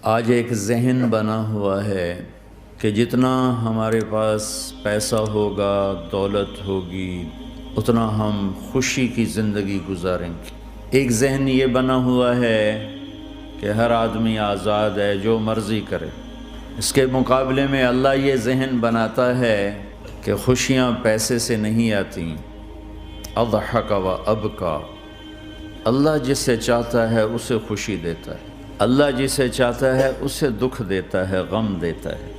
آج ایک ذہن بنا ہوا ہے کہ جتنا ہمارے پاس پیسہ ہوگا، دولت ہوگی، اتنا ہم خوشی کی زندگی گزاریں گے۔ ایک ذہن یہ بنا ہوا ہے کہ ہر آدمی آزاد ہے، جو مرضی کرے۔ اس کے مقابلے میں اللہ یہ ذہن بناتا ہے کہ خوشیاں پیسے سے نہیں آتی۔ اضحک و ابکا، اللہ جسے چاہتا ہے اسے خوشی دیتا ہے، اللہ جسے چاہتا ہے اسے دکھ دیتا ہے، غم دیتا ہے۔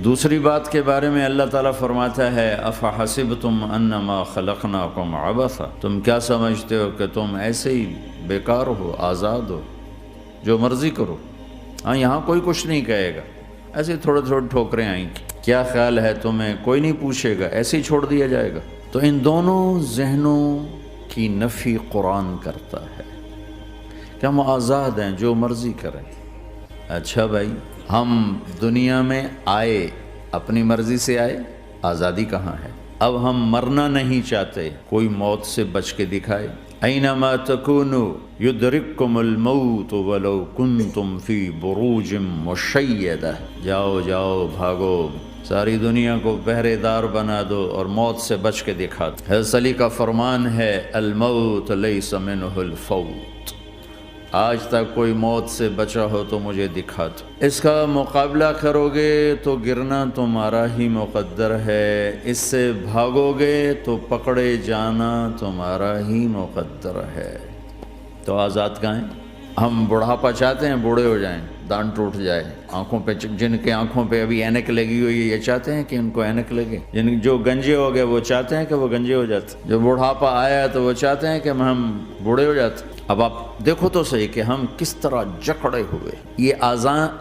دوسری بات کے بارے میں اللہ تعالیٰ فرماتا ہے افحسبتم انما خلقناکم عبثا، تم کیا سمجھتے ہو کہ تم ایسے ہی بیکار ہو، آزاد ہو، جو مرضی کرو۔ ہاں، یہاں کوئی کچھ نہیں کہے گا، ایسے تھوڑے تھوڑے ٹھوکریں آئیں گی، کیا خیال ہے تمہیں، کوئی نہیں پوچھے گا، ایسے ہی چھوڑ دیا جائے گا۔ تو ان دونوں ذہنوں کی نفی قرآن کرتا ہے کہ ہم آزاد ہیں، جو مرضی کریں۔ اچھا بھائی، ہم دنیا میں آئے اپنی مرضی سے آئے، آزادی کہاں ہے؟ اب ہم مرنا نہیں چاہتے، کوئی موت سے بچ کے دکھائے۔ اینما تکونوا یدرککم الموت ولو کنتم فی بروج مشیدہ، جاؤ جاؤ بھاگو، ساری دنیا کو پہرے دار بنا دو اور موت سے بچ کے دکھا دو۔ حضرت علی کا فرمان ہے الموت لیس منہ الفوت، آج تک کوئی موت سے بچا ہو تو مجھے دکھا دو۔ اس کا مقابلہ کرو گے تو گرنا تمہارا ہی مقدر ہے، اس سے بھاگو گے تو پکڑے جانا تمہارا ہی مقدر ہے۔ تو آزاد کہاں ہیں؟ ہم بڑھاپا چاہتے ہیں، بوڑھے ہو جائیں، دان ٹوٹ جائے، آنکھوں پہ، جن کے آنکھوں پہ ابھی اینک لگی ہوئی ہے یہ چاہتے ہیں کہ ان کو اینک لگے، جو گنجے ہو گئے وہ چاہتے ہیں کہ وہ گنجے ہو جاتے، جو بڑھاپا آیا ہے تو وہ چاہتے ہیں کہ ہم بوڑھے ہو جاتے۔ اب آپ دیکھو تو صحیح کہ ہم کس طرح جکڑے ہوئے۔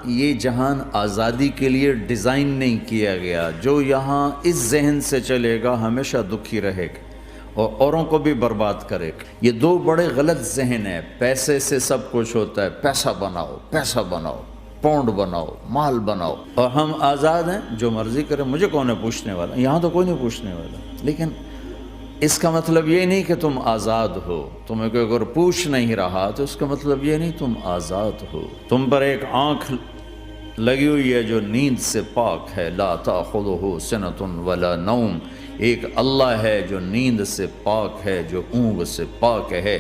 یہ جہان آزادی کے لیے ڈیزائن نہیں کیا گیا۔ جو یہاں اس ذہن سے چلے گا ہمیشہ دکھی رہے گا اور اوروں کو بھی برباد کرے گا۔ یہ دو بڑے غلط ذہن ہیں۔ پیسے سے سب کچھ ہوتا ہے، پیسہ بناؤ، پیسہ بناؤ، پاؤنڈ بناؤ، مال بناؤ، اور ہم آزاد ہیں، جو مرضی کریں، مجھے کون ہے پوچھنے والا؟ یہاں تو کوئی نہیں پوچھنے والا۔ لیکن اس کا مطلب یہ نہیں کہ تم آزاد ہو۔ تمہیں کوئی اگر پوچھ نہیں رہا تو اس کا مطلب یہ نہیں تم آزاد ہو۔ تم پر ایک آنکھ لگی ہوئی ہے جو نیند سے پاک ہے، لا تأخذہ سنۃ ولا نوم، ایک اللہ ہے جو نیند سے پاک ہے، جو اونگ سے پاک ہے۔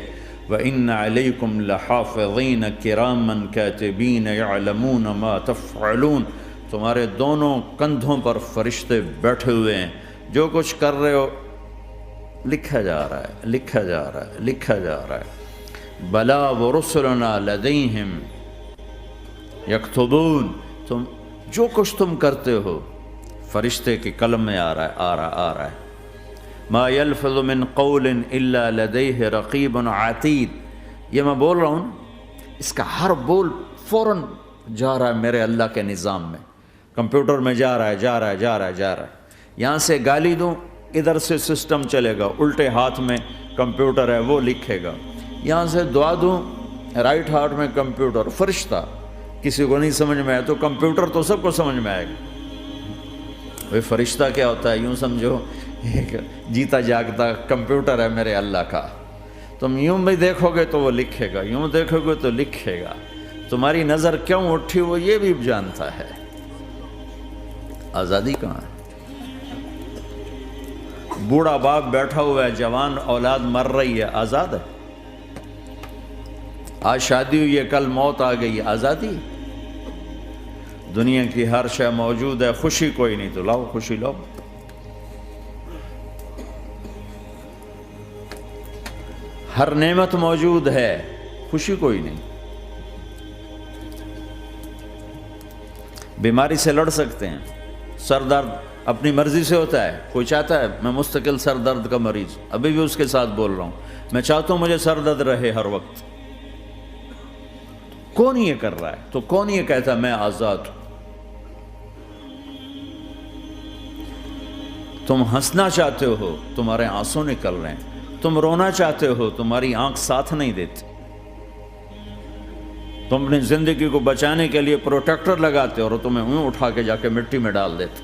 وَإِنَّ عَلَيْكُمْ لَحَافِظِينَ كِرَامًا كَاتِبِينَ يَعْلَمُونَ مَا تَفْعَلُونَ، تمہارے دونوں کندھوں پر فرشتے بیٹھے ہوئے ہیں، جو کچھ کر رہے ہو لکھا جا رہا ہے، لکھا جا رہا ہے، لکھا جا رہا ہے۔ بَلَا وَرُسُلُنَا لَدَيْهِمْ يَكْتُبُونَ، تم جو کچھ تم کرتے ہو فرشتے کے قلم میں آ رہا ہے۔ ما يلفظ من قول الا لديه رقیب عتید، یہ میں بول رہا ہوں، اس کا ہر بول فوراً جا رہا ہے میرے اللہ کے نظام میں، کمپیوٹر میں جا رہا ہے، جا رہا ہے، جا رہا ہے، جا رہا ہے۔ یہاں سے گالی دوں، ادھر سے سسٹم چلے گا، الٹے ہاتھ میں کمپیوٹر ہے وہ لکھے گا۔ یہاں سے دعا دوں، رائٹ ہاتھ میں کمپیوٹر، فرشتہ، کسی کو نہیں سمجھ میں آئے تو کمپیوٹر تو سب کو سمجھ میں آئے گا۔ وہ فرشتہ کیا ہوتا ہے؟ یوں سمجھو ایک جیتا جاگتا کمپیوٹر ہے میرے اللہ کا۔ تم یوں بھی دیکھو گے تو وہ لکھے گا، یوں دیکھو گے تو لکھے گا۔ تمہاری نظر کیوں اٹھی وہ یہ بھی جانتا ہے۔ آزادی کہاں ہے؟ بوڑھا باپ بیٹھا ہوا ہے، جوان اولاد مر رہی ہے، آزاد ہے؟ آج شادی ہوئی ہے، کل موت آ گئی، آزادی؟ دنیا کی ہر شے موجود ہے، خوشی کوئی نہیں، تو لاؤ خوشی لاؤ۔ ہر نعمت موجود ہے، خوشی کوئی نہیں۔ بیماری سے لڑ سکتے ہیں، سر درد اپنی مرضی سے ہوتا ہے۔ کوئی چاہتا ہے میں مستقل سر درد کا مریض، ابھی بھی اس کے ساتھ بول رہا ہوں، میں چاہتا ہوں مجھے سر درد رہے ہر وقت۔ کون یہ کر رہا ہے؟ تو کون یہ کہتا ہے میں آزاد ہوں؟ تم ہنسنا چاہتے ہو، تمہارے آنسو نکل رہے ہیں۔ تم رونا چاہتے ہو، تمہاری آنکھ ساتھ نہیں دیتی۔ تم اپنی زندگی کو بچانے کے لیے پروٹیکٹر لگاتے ہو اور تمہیں اون اٹھا کے جا کے مٹی میں ڈال دیتے۔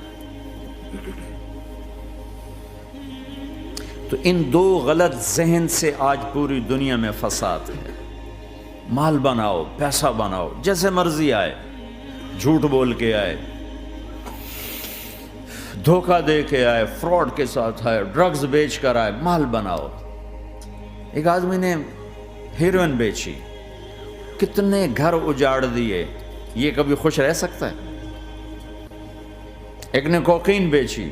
تو ان دو غلط ذہن سے آج پوری دنیا میں فساد ہے۔ مال بناؤ، پیسہ بناؤ، جیسے مرضی آئے، جھوٹ بول کے آئے، دھوکہ دے کے آئے، فراڈ کے ساتھ آئے، ڈرگز بیچ کر آئے، مال بناؤ۔ ایک آدمی نے ہیروئن بیچی، کتنے گھر اجاڑ دیے، یہ کبھی خوش رہ سکتا ہے؟ ایک نے کوکین بیچی،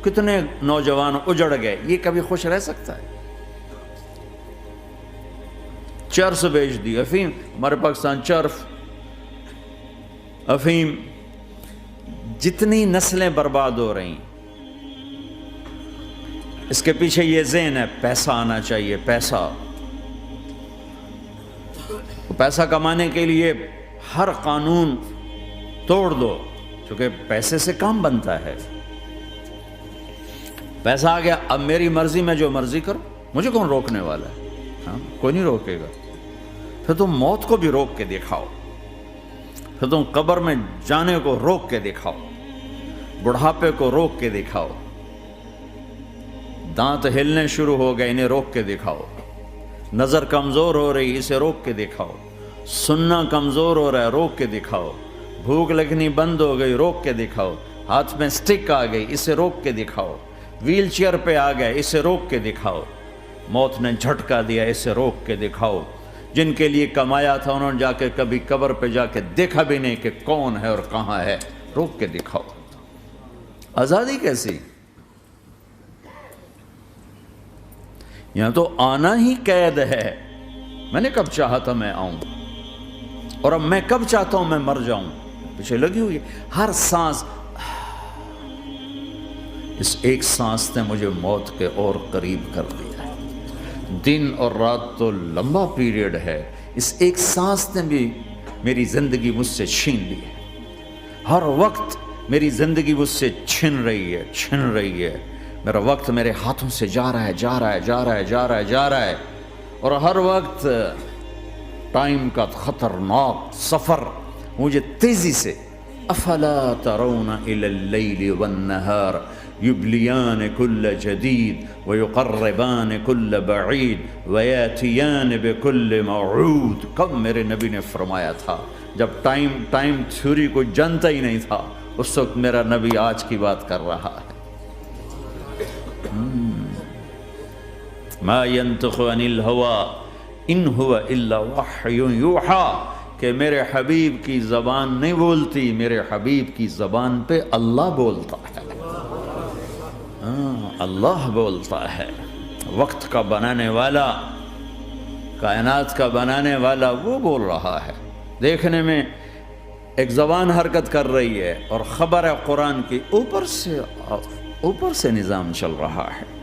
کتنے نوجوان اجڑ گئے، یہ کبھی خوش رہ سکتا ہے؟ چرس بیچ دی، افیم، ہمارے پاکستان چرس، افیم، جتنی نسلیں برباد ہو رہی، اس کے پیچھے یہ ذہن ہے پیسہ آنا چاہیے، پیسہ کمانے کے لیے ہر قانون توڑ دو، کیونکہ پیسے سے کام بنتا ہے۔ پیسہ آ گیا، اب میری مرضی میں جو مرضی کرو، مجھے کون روکنے والا ہے؟ ہاں، کوئی نہیں روکے گا۔ پھر تم موت کو بھی روک کے دکھاؤ، پھر تم قبر میں جانے کو روک کے دکھاؤ، بڑھاپے کو روک کے دکھاؤ، دانت ہلنے شروع ہو گئے، انہیں روک کے دکھاؤ، نظر کمزور ہو رہی، اسے روک کے دکھاؤ، سننا کمزور ہو رہا ہے، روک کے دکھاؤ، بھوک لگنی بند ہو گئی، روک کے دکھاؤ، ہاتھ میں سٹک آ گئی، اسے روک کے دکھاؤ، ویل چیئر پہ آ گئے، اسے روک کے دکھاؤ، موت نے جھٹکا دیا، اسے روک کے دکھاؤ۔ جن کے لیے کمایا تھا انہوں نے جا کے کبھی قبر پہ جا کے دیکھا بھی نہیں کہ کون ہے اور کہاں ہے، روک کے دکھاؤ۔ آزادی کیسی؟ یہاں تو آنا ہی قید ہے۔ میں نے کب چاہا تھا میں آؤں، اور اب میں کب چاہتا ہوں میں مر جاؤں، پیچھے لگی ہوئی ہے ہر سانس۔ اس ایک سانس نے مجھے موت کے اور قریب کر دیا ہے۔ دن اور رات تو لمبا پیریڈ ہے، اس ایک سانس نے بھی میری زندگی مجھ سے چھین لی ہے۔ ہر وقت میری زندگی مجھ سے چھن رہی ہے۔ میرا وقت میرے ہاتھوں سے جا رہا ہے، اور ہر وقت ٹائم کا خطرناک سفر مجھے تیزی سے۔ افلا ترون الى اللیل والنہار یبلیان کل جدید ویقربان کل بعید ویاتیان بکل موعود۔ کب میرے نبی نے فرمایا تھا، جب ٹائم تھیوری کو جانتا ہی نہیں تھا، اس وقت میرا نبی آج کی بات کر رہا ہے۔ ما ينطق عن الهوى ان هو الا وحی یوحی، کہ میرے حبیب کی زبان نہیں بولتی، میرے حبیب کی زبان پہ اللہ بولتا ہے، اللہ بولتا ہے۔ وقت کا بنانے والا، کائنات کا بنانے والا وہ بول رہا ہے۔ دیکھنے میں ایک زبان حرکت کر رہی ہے اور خبر ہے قرآن کی، اوپر سے نظام چل رہا ہے۔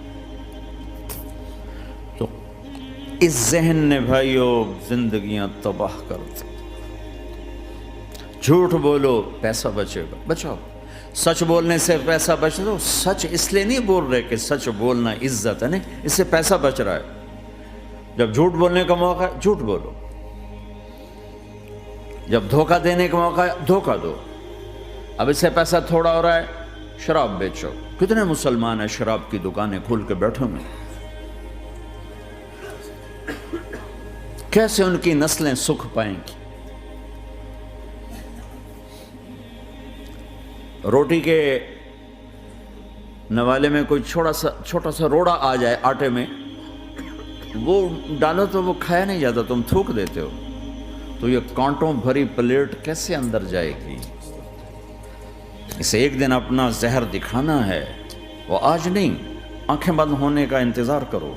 اس ذہن نے بھائیو زندگیاں تباہ کر دی۔ جھوٹ بولو پیسہ بچے گا، بچاؤ۔ سچ بولنے سے پیسہ بچ دو۔ سچ اس لیے نہیں بول رہے کہ سچ بولنا عزت ہے، نہیں، اس سے پیسہ بچ رہا ہے۔ جب جھوٹ بولنے کا موقع ہے جھوٹ بولو، جب دھوکہ دینے کا موقع ہے دھوکہ دو۔ اب اس سے پیسہ تھوڑا ہو رہا ہے، شراب بیچو۔ کتنے مسلمان ہیں شراب کی دکانیں کھول کے بیٹھے ہوئے، کیسے ان کی نسلیں سکھ پائیں گی؟ روٹی کے نوالے میں کوئی چھوٹا سا روڑا آ جائے آٹے میں، وہ ڈالو تو وہ کھایا نہیں جاتا، تم تھوک دیتے ہو، تو یہ کانٹوں بھری پلیٹ کیسے اندر جائے گی؟ اسے ایک دن اپنا زہر دکھانا ہے، وہ آج نہیں، آنکھیں بند ہونے کا انتظار کرو۔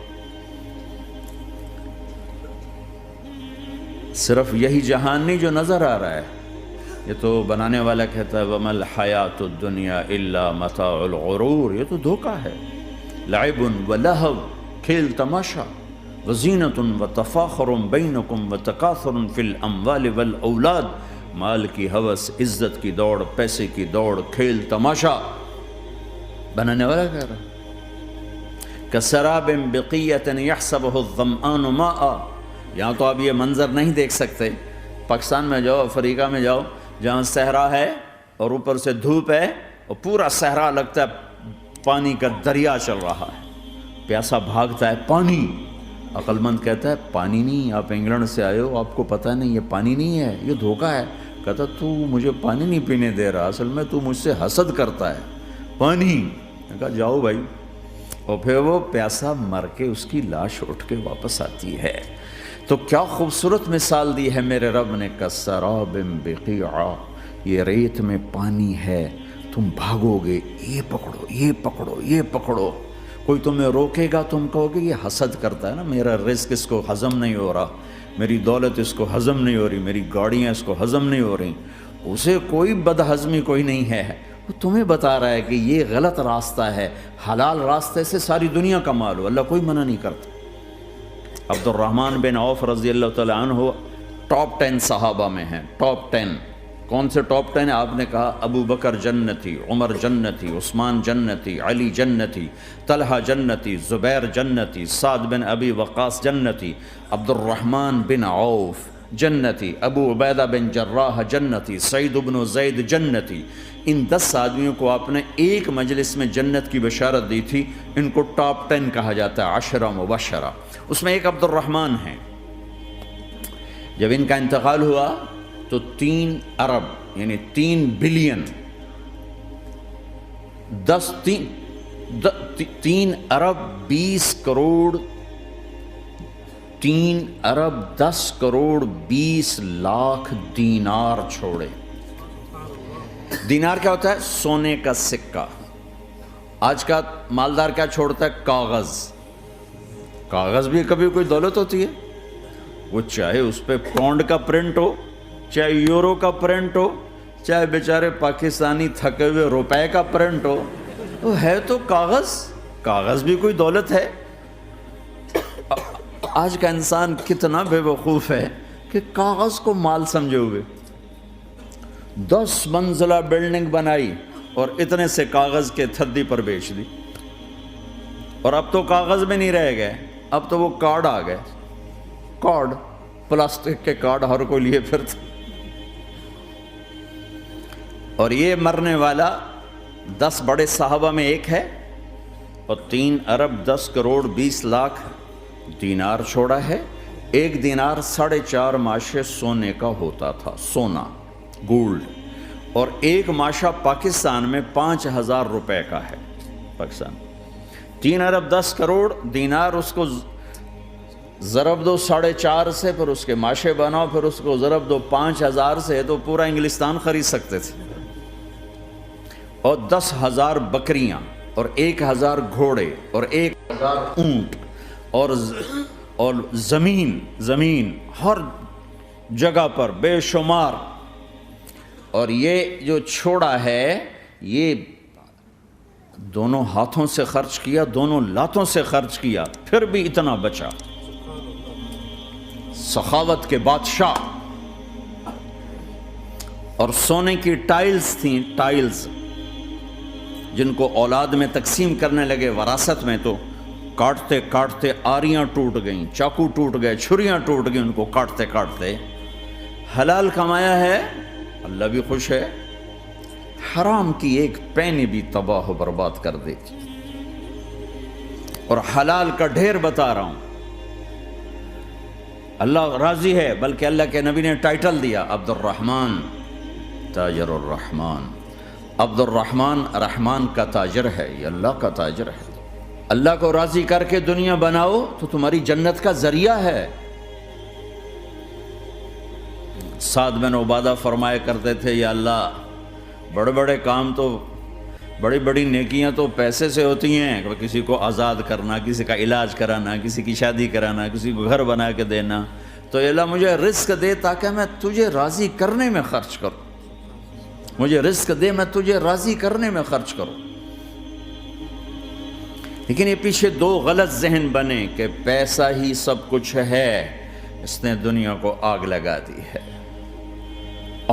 صرف یہی جہان نہیں جو نظر آ رہا ہے، یہ تو بنانے والا کہتا ہے وَمَا الْحَيَاةُ الدُّنْيَا إِلَّا مَتَاعُ الْغُرُورِ، یہ تو دھوکہ ہے۔ لَعِبٌ وَلَهْوٌ، کھیل تماشا، وَزِینَةٌ وَتَفَاخُرٌ بَيْنَكُمْ وَتَكَاثُرٌ فِي الْأَمْوَالِ وَالْأَوْلَادِ، مال کی ہوس، عزت کی دوڑ، پیسے کی دوڑ، کھیل تماشا۔ بنانے والا کہہ رہا ہے كَسَرَابٍ بِقِيَّةٍ يَحْسَبُهُ الظَّمْآنُ مَاءً۔ یہاں تو آپ یہ منظر نہیں دیکھ سکتے، پاکستان میں جاؤ، افریقہ میں جاؤ، جہاں صحرا ہے اور اوپر سے دھوپ ہے اور پورا صحرا لگتا ہے پانی کا دریا چل رہا ہے، پیاسا بھاگتا ہے پانی۔ عقل مند کہتا ہے پانی نہیں، آپ انگلینڈ سے آئے ہو، آپ کو پتہ نہیں یہ پانی نہیں ہے، یہ دھوکہ ہے۔ کہتا تو مجھے پانی نہیں پینے دے رہا، اصل میں تو مجھ سے حسد کرتا ہے، پانی۔ میں کہا جاؤ بھائی، اور پھر وہ پیاسا مر کے اس کی لاش اٹھ کے واپس آتی ہے۔ تو کیا خوبصورت مثال دی ہے میرے رب نے، کسراب بقیعہ، یہ ریت میں پانی ہے، تم بھاگو گے، یہ پکڑو یہ پکڑو یہ پکڑو، کوئی تمہیں روکے گا، تم کہو گے یہ حسد کرتا ہے نا، میرا رزق اس کو ہضم نہیں ہو رہا، میری دولت اس کو ہضم نہیں ہو رہی، میری گاڑیاں اس کو ہضم نہیں ہو رہی، اسے کوئی بد ہضمی کوئی نہیں ہے، وہ تمہیں بتا رہا ہے کہ یہ غلط راستہ ہے، حلال راستے سے ساری دنیا کا مال ہو، اللہ کوئی منع نہیں کرتا۔ عبد الرحمن بن عوف رضی اللہ تعالیٰ عنہ ٹاپ 10 صحابہ میں ہیں، ٹاپ 10۔ کون سے ٹاپ 10 آپ نے کہا؟ ابو بکر جنتی، عمر جنتی، عثمان جنتی، علی جنتی، طلحہ جنتی، زبیر جنتی، سعد بن ابی وقاص جنتی، عبد الرحمن بن عوف جنتی، ابو عبیدہ بن جراح جنتی، سعید بن زید جنتی۔ ان 10 آدمیوں کو آپ نے ایک مجلس میں جنت کی بشارت دی تھی، ان کو ٹاپ 10 کہا جاتا ہے، 10 مبشرہ۔ اس میں ایک عبد الرحمن ہیں۔ جب ان کا انتقال ہوا تو 3 ارب یعنی 3 بلین 3 ارب 20 کروڑ 3 ارب 10 کروڑ 20 لاکھ دینار چھوڑے۔ دینار کیا ہوتا ہے؟ سونے کا سکہ۔ آج کا مالدار کیا چھوڑتا ہے؟ کاغذ۔ کاغذ بھی کبھی کوئی دولت ہوتی ہے، وہ چاہے اس پہ پاؤنڈ کا پرنٹ ہو، چاہے یورو کا پرنٹ ہو، چاہے بیچارے پاکستانی تھکے ہوئے روپے کا پرنٹ ہو، وہ ہے تو کاغذ۔ کاغذ بھی کوئی دولت ہے۔ آج کا انسان کتنا بے وقوف ہے کہ کاغذ کو مال سمجھے ہوئے۔ 10 منزلہ بلڈنگ بنائی اور اتنے سے کاغذ کے تھدی پر بیچ دی، اور اب تو کاغذ میں نہیں رہ گئے، اب تو وہ کارڈ آ گئے، کارڈ، پلاسٹک کے کارڈ ہر کوئی لیے پھرتا۔ اور یہ مرنے والا 10 بڑے صحابہ میں ایک ہے، اور 3 ارب 10 کروڑ 20 لاکھ دینار چھوڑا ہے۔ ایک دینار 4.5 ماشے سونے کا ہوتا تھا، سونا، گولڈ، اور ایک ماشا پاکستان میں 5,000 روپے کا ہے۔ پاکستان 3 ارب 10 کروڑ دینار، اس کو ضرب دو 4.5 سے، پھر اس کے ماشے بناؤ، پھر اس کو ضرب دو 5,000 سے، تو پورا انگلستان خرید سکتے تھے۔ اور 10,000 بکریاں، اور 1,000 گھوڑے، اور 1,000 اونٹ، اور زمین ہر جگہ پر بے شمار۔ اور یہ جو چھوڑا ہے، یہ دونوں ہاتھوں سے خرچ کیا، دونوں لاتوں سے خرچ کیا، پھر بھی اتنا بچا۔ سخاوت کے بادشاہ۔ اور سونے کی ٹائلز تھیں، ٹائلز، جن کو اولاد میں تقسیم کرنے لگے وراثت میں، تو کاٹتے کاٹتے آریاں ٹوٹ گئیں، چاقو ٹوٹ گئے، چھریاں ٹوٹ گئیں، ان کو کاٹتے کاٹتے۔ حلال کمایا ہے، اللہ بھی خوش ہے، حرام کی ایک پینی بھی تباہ و برباد کر دے گی۔ اور حلال کا ڈھیر بتا رہا ہوں، اللہ راضی ہے، بلکہ اللہ کے نبی نے ٹائٹل دیا، عبد الرحمن تاجر الرحمن۔ عبد الرحمن رحمان کا تاجر ہے، یہ اللہ کا تاجر ہے۔ اللہ کو راضی کر کے دنیا بناؤ تو تمہاری جنت کا ذریعہ ہے۔ سعد بن عبادہ فرمایا کرتے تھے، یا اللہ بڑے بڑے کام تو، بڑی بڑی نیکیاں تو پیسے سے ہوتی ہیں، کسی کو آزاد کرنا، کسی کا علاج کرانا، کسی کی شادی کرانا، کسی کو گھر بنا کے دینا، تو اللہ مجھے رزق دے تاکہ میں تجھے راضی کرنے میں خرچ کروں، مجھے رزق دے میں تجھے راضی کرنے میں خرچ کروں۔ لیکن یہ پیچھے 2 غلط ذہن بنے کہ پیسہ ہی سب کچھ ہے، اس نے دنیا کو آگ لگا دی ہے،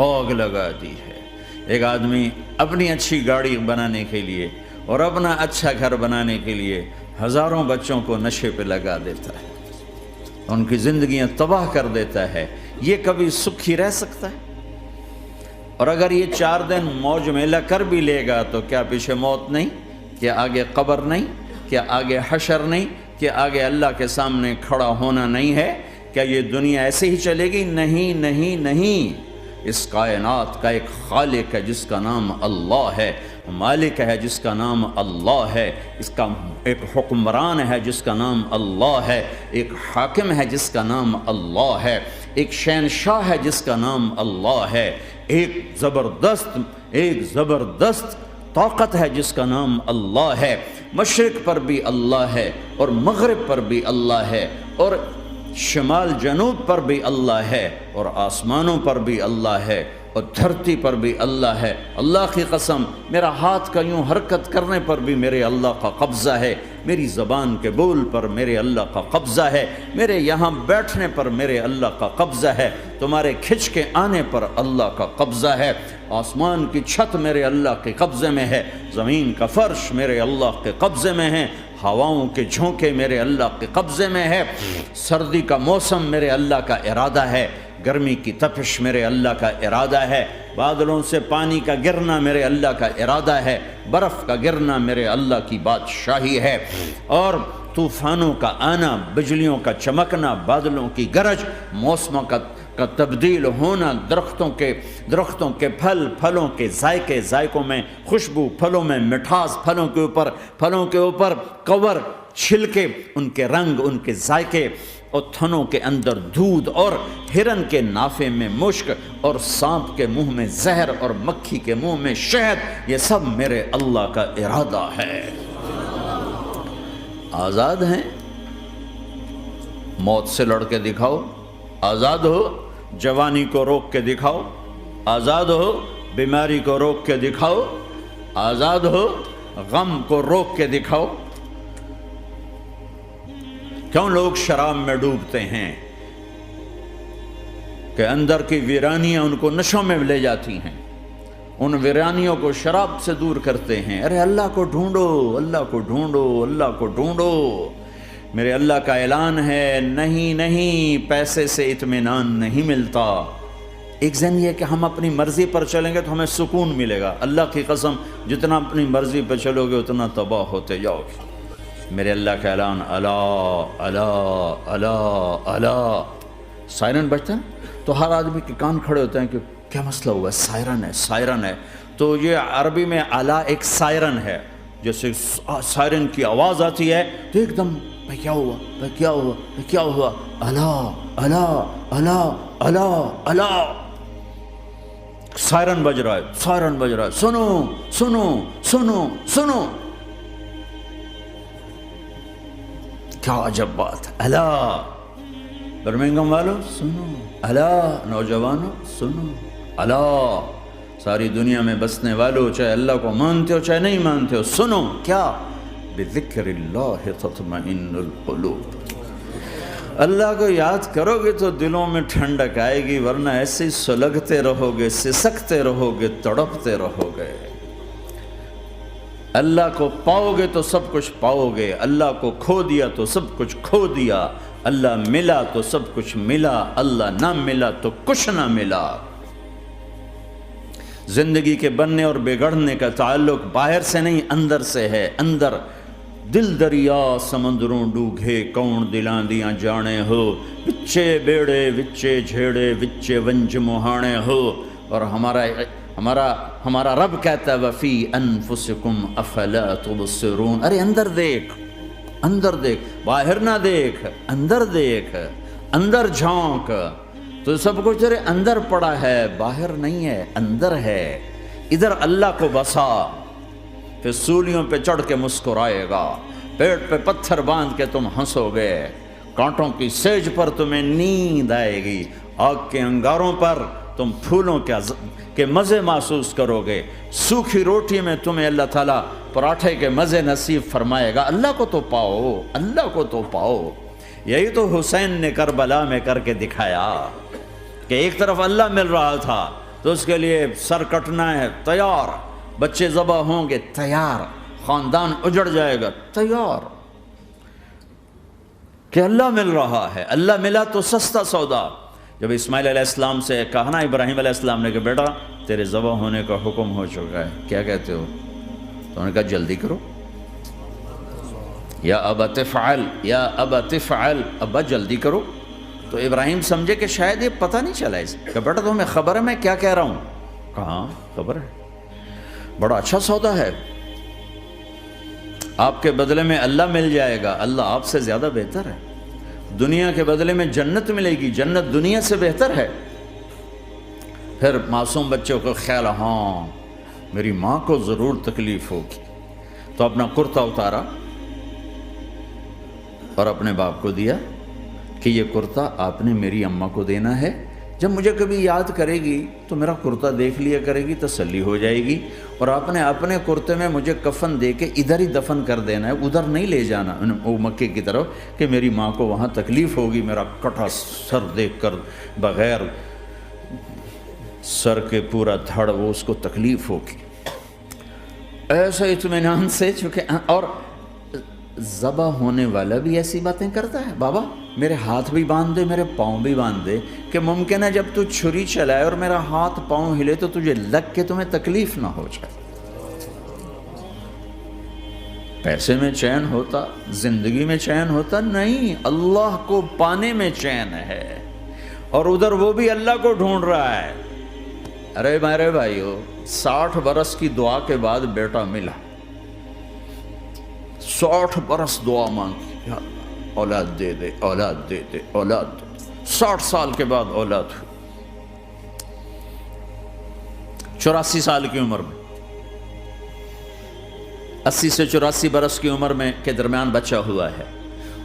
آگ لگا دی ہے۔ ایک آدمی اپنی اچھی گاڑی بنانے کے لیے اور اپنا اچھا گھر بنانے کے لیے ہزاروں بچوں کو نشے پہ لگا دیتا ہے، ان کی زندگیاں تباہ کر دیتا ہے۔ یہ کبھی سکھی رہ سکتا ہے؟ اور اگر یہ 4 دن موج میلہ کر بھی لے گا تو کیا پیچھے موت نہیں؟ کیا آگے قبر نہیں؟ کیا آگے حشر نہیں؟ کیا آگے اللہ کے سامنے کھڑا ہونا نہیں ہے؟ کیا یہ دنیا ایسے ہی چلے گی؟ نہیں نہیں نہیں، اس کائنات کا ایک خالق ہے جس کا نام اللہ ہے، مالک ہے جس کا نام اللہ ہے، اس کا ایک حکمران ہے جس کا نام اللہ ہے، ایک حاکم ہے جس کا نام اللہ ہے، ایک شہنشاہ ہے جس کا نام اللہ ہے، ایک زبردست طاقت ہے جس کا نام اللہ ہے، مشرق پر بھی اللہ ہے اور مغرب پر بھی اللہ ہے اور شمال جنوب پر بھی اللہ ہے اور آسمانوں پر بھی اللہ ہے اور دھرتی پر بھی اللہ ہے۔ اللہ کی قسم، میرا ہاتھ کا یوں حرکت کرنے پر بھی میرے اللہ کا قبضہ ہے، میری زبان کے بول پر میرے اللہ کا قبضہ ہے، میرے یہاں بیٹھنے پر میرے اللہ کا قبضہ ہے، تمہارے کھچ کے آنے پر اللہ کا قبضہ ہے، آسمان کی چھت میرے اللہ کے قبضے میں ہے، زمین کا فرش میرے اللہ کے قبضے میں ہے، ہواؤں کے جھونکے میرے اللہ کے قبضے میں ہے، سردی کا موسم میرے اللہ کا ارادہ ہے، گرمی کی تپش میرے اللہ کا ارادہ ہے، بادلوں سے پانی کا گرنا میرے اللہ کا ارادہ ہے، برف کا گرنا میرے اللہ کی بادشاہی ہے، اور طوفانوں کا آنا، بجلیوں کا چمکنا، بادلوں کی گرج، موسموں کا تبدیل ہونا، درختوں کے پھلوں کے ذائقوں میں خوشبو، پھلوں میں مٹھاس، پھلوں کے اوپر کور، چھلکے، ان کے رنگ، ان کے ذائقے، اور تھنوں کے اندر دودھ، اور ہرن کے نافے میں مشک، اور سانپ کے منہ میں زہر، اور مکھی کے منہ میں شہد، یہ سب میرے اللہ کا ارادہ ہے۔ آزاد ہیں؟ موت سے لڑ کے دکھاؤ، آزاد ہو، جوانی کو روک کے دکھاؤ، آزاد ہو، بیماری کو روک کے دکھاؤ، آزاد ہو، غم کو روک کے دکھاؤ۔ کیوں لوگ شراب میں ڈوبتے ہیں؟ کہ اندر کی ویرانیاں ان کو نشوں میں لے جاتی ہیں، ان ویرانیوں کو شراب سے دور کرتے ہیں۔ ارے اللہ کو ڈھونڈو، اللہ کو ڈھونڈو، اللہ کو ڈھونڈو۔ میرے اللہ کا اعلان ہے، نہیں پیسے سے اطمینان نہیں ملتا۔ ایک ذہن یہ کہ ہم اپنی مرضی پر چلیں گے تو ہمیں سکون ملے گا۔ اللہ کی قسم، جتنا اپنی مرضی پر چلو گے اتنا تباہ ہوتے جاؤ گے۔ میرے اللہ کا اعلان، اللہ اللہ اللہ اللہ، سائرن بجتا ہے تو ہر آدمی کے کان کھڑے ہوتے ہیں کہ کیا مسئلہ ہوا ہے، سائرن ہے۔ تو یہ عربی میں اعلیٰ ایک سائرن ہے، جیسے سائرن کی آواز آتی ہے تو ایک دم کیا ہوا، اللہ اللہ اللہ اللہ اللہ، سائرن بج رہا ہے، سنو سنو سنو سنو، کیا عجب بات ہے۔ اللہ برمنگم والوں سنو، اللہ نوجوانوں سنو، اللہ ساری دنیا میں بسنے والوں، چاہے اللہ کو مانتے ہو چاہے نہیں مانتے ہو، سنو، کیا؟ بذکر اللہ تطمئن القلوب، اللہ کو یاد کرو گے تو دلوں میں ٹھنڈک آئے گی، ورنہ ایسے سلگتے رہو گے، سسکتے رہو گے، تڑپتے رہو گے۔ اللہ کو پاؤ گے تو سب کچھ پاؤ گے، اللہ کو کھو دیا تو سب کچھ کھو دیا، اللہ ملا تو سب کچھ ملا، اللہ نہ ملا تو کچھ نہ ملا۔ زندگی کے بننے اور بگڑنے کا تعلق باہر سے نہیں، اندر سے ہے۔ اندر دل دریا سمندروں ڈوگھے، کون دلاں دیاں جانے ہو، وچے بیڑے وچے جھیڑے وچے ونج مہانے ہو۔ اور ہمارا رب کہتا ہے وفی انفسکم افلا تبصرون، ارے اندر دیکھ، باہر نہ دیکھ، اندر جھونک، تو سب کچھ تیرے اندر پڑا ہے، باہر نہیں ہے، اندر ہے۔ ادھر اللہ کو بسا، پھر سولیوں پہ چڑھ کے مسکرائے گا، پیٹ پہ پتھر باندھ کے تم ہنسو گے، کانٹوں کی سیج پر تمہیں نیند آئے گی، آگ کے انگاروں پر تم پھولوں کے مزے محسوس کرو گے، سوکھی روٹی میں تمہیں اللہ تعالیٰ پراٹھے کے مزے نصیب فرمائے گا۔ اللہ کو تو پاؤ۔ یہی تو حسین نے کربلا میں کر کے دکھایا کہ ایک طرف اللہ مل رہا تھا تو اس کے لیے سر کٹنا ہے، تیار، بچے ذبح ہوں گے، تیار، خاندان اجڑ جائے گا، تیار، کہ اللہ مل رہا ہے۔ اللہ ملا تو سستا سودا۔ جب اسماعیل علیہ السلام سے کہا نا ابراہیم علیہ السلام نے کہ بیٹا تیرے ذبح ہونے کا حکم ہو چکا ہے، کیا کہتے ہو؟ تو انہوں نے کہا جلدی کرو، یا ابا تفعل، ابا جلدی کرو، تو ابراہیم سمجھے کہ شاید یہ پتہ نہیں چلا اسے کہ بیٹا تمہیں خبر ہے میں کیا کہہ رہا ہوں؟ کہاں خبر ہے، بڑا اچھا سودا ہے، آپ کے بدلے میں اللہ مل جائے گا، اللہ آپ سے زیادہ بہتر ہے، دنیا کے بدلے میں جنت ملے گی، جنت دنیا سے بہتر ہے۔ پھر معصوم بچوں کو خیال، ہاں میری ماں کو ضرور تکلیف ہوگی، تو اپنا کرتا اتارا اور اپنے باپ کو دیا کہ یہ کرتا آپ نے میری اماں کو دینا ہے، جب مجھے کبھی یاد کرے گی تو میرا کرتا دیکھ لیا کرے گی، تسلی ہو جائے گی، اور آپ نے اپنے کرتے میں مجھے کفن دے کے ادھر ہی دفن کر دینا ہے، ادھر نہیں لے جانا وہ مکے کی طرف کہ میری ماں کو وہاں تکلیف ہوگی، میرا کٹا سر دیکھ کر بغیر سر کے پورا دھڑ وہ اس کو تکلیف ہوگی۔ ایسا اطمینان سے، چونکہ اور ذبح ہونے والا بھی ایسی باتیں کرتا ہے، بابا میرے ہاتھ بھی باندھ دے، میرے پاؤں بھی باندھ دے، کہ ممکن ہے جب تو چھری چلائے اور میرا ہاتھ پاؤں ہلے تو تجھے لگ کے تمہیں تکلیف نہ ہو جائے۔ پیسے میں چین ہوتا، زندگی میں چین ہوتا نہیں، اللہ کو پانے میں چین ہے، اور ادھر وہ بھی اللہ کو ڈھونڈ رہا ہے۔ ارے میرے بھائیو، 60 برس کی دعا کے بعد بیٹا ملا، 60 برس دعا مانگی، یا اللہ اولاد دے دے، اولاد دے دے، اولاد دے دے، 60 سال کے بعد اولاد ہوئی، 84 سال کی عمر میں، 80 سے 84 برس کی عمر میں کے درمیان بچہ ہوا ہے۔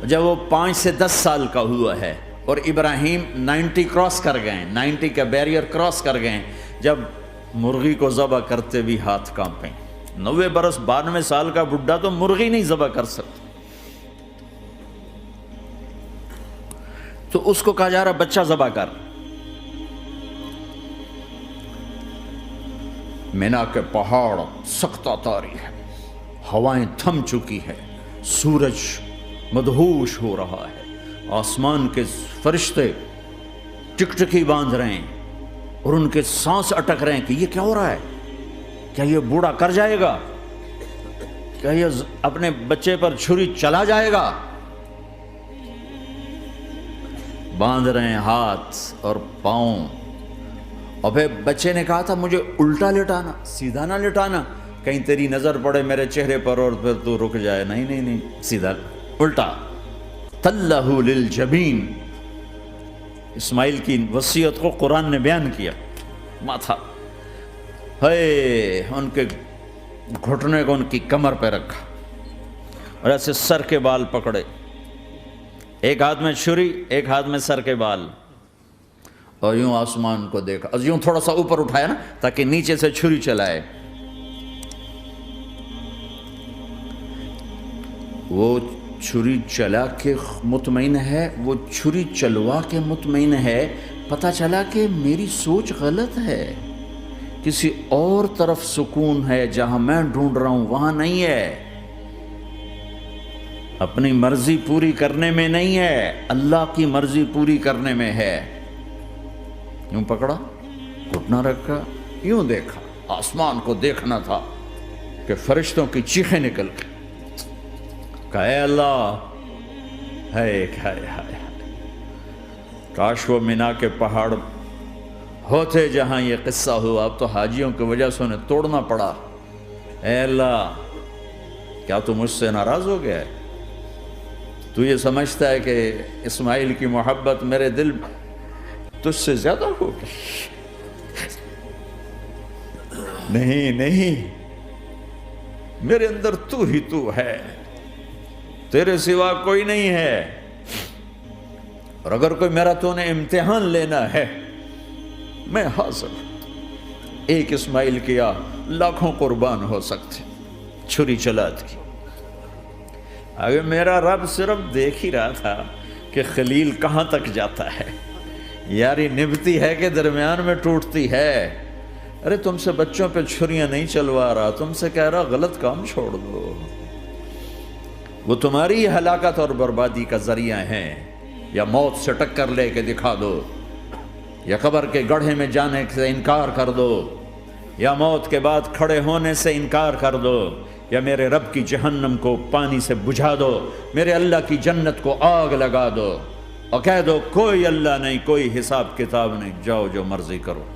جب وہ 5 سے 10 سال کا ہوا ہے اور ابراہیم 90 کراس کر گئے، 90 کا بیریئر کراس کر گئے، جب مرغی کو ذبح کرتے بھی ہاتھ کانپیں، 90 برس 92 سال کا بڈھا تو مرغی نہیں ذبح کر سکتا، تو اس کو کہا جا رہا بچہ ذبح کر۔ مینا کے پہاڑ سختہ تاری ہے، ہوائیں تھم چکی ہے، سورج مدہوش ہو رہا ہے، آسمان کے فرشتے ٹکٹکی باندھ رہے ہیں اور ان کے سانس اٹک رہے ہیں کہ یہ کیا ہو رہا ہے، کیا یہ بوڑھا کر جائے گا، کیا یہ اپنے بچے پر چھری چلا جائے گا؟ باندھ رہے ہیں ہاتھ اور پاؤں، اور پھر بچے نے کہا تھا مجھے الٹا لٹانا، سیدھا نہ لٹانا، کہیں تیری نظر پڑے میرے چہرے پر اور پھر تو رک جائے، نہیں نہیں نہیں، سیدھا الٹا۔ تلہ للجبین، اسماعیل کی وصیت کو قرآن نے بیان کیا، ماتھا ہے ان کے گھٹنے کو ان کی کمر پہ رکھا اور ایسے سر کے بال پکڑے، ایک ہاتھ میں چھری، ایک ہاتھ میں سر کے بال، اور یوں آسمان کو دیکھا، یوں تھوڑا سا اوپر اٹھایا نا تاکہ نیچے سے چھری چلائے۔ وہ چھری چلا کے مطمئن ہے، وہ چھری چلوا کے مطمئن ہے، پتہ چلا کہ میری سوچ غلط ہے، کسی اور طرف سکون ہے، جہاں میں ڈھونڈ رہا ہوں وہاں نہیں ہے، اپنی مرضی پوری کرنے میں نہیں ہے، اللہ کی مرضی پوری کرنے میں ہے۔ یوں پکڑا، گھٹنا رکھا، یوں دیکھا، آسمان کو دیکھنا تھا کہ فرشتوں کی چیخیں نکل گئی، کہا اے اللہ، ہائے ہائے ہائے، کاش وہ مینا کے پہاڑ ہوتے جہاں یہ قصہ ہوا، اب تو حاجیوں کی وجہ سے انہیں توڑنا پڑا۔ اے اللہ، کیا تو مجھ سے ناراض ہو گیا ہے؟ تو یہ سمجھتا ہے کہ اسماعیل کی محبت میرے دل تجھ سے زیادہ ہوگی؟ نہیں نہیں، میرے اندر تو ہی تو ہے، تیرے سوا کوئی نہیں ہے، اور اگر کوئی میرا تو نے امتحان لینا ہے میں حاضر ہوں۔ ایک اسماعیل کیا لاکھوں قربان ہو سکتے، چھری چلا دی۔ اگر میرا رب صرف دیکھ ہی رہا تھا کہ خلیل کہاں تک جاتا ہے، یاری نبھتی ہے کہ درمیان میں ٹوٹتی ہے۔ ارے تم سے بچوں پہ چھریاں نہیں چلوا رہا، تم سے کہہ رہا غلط کام چھوڑ دو، وہ تمہاری ہلاکت اور بربادی کا ذریعہ ہیں، یا موت سے ٹکر لے کے دکھا دو، یا قبر کے گڑھے میں جانے سے انکار کر دو، یا موت کے بعد کھڑے ہونے سے انکار کر دو، یا میرے رب کی جہنم کو پانی سے بجھا دو، میرے اللہ کی جنت کو آگ لگا دو۔ اور کہہ دو کوئی اللہ نہیں، کوئی حساب کتاب نہیں، جاؤ جو مرضی کرو۔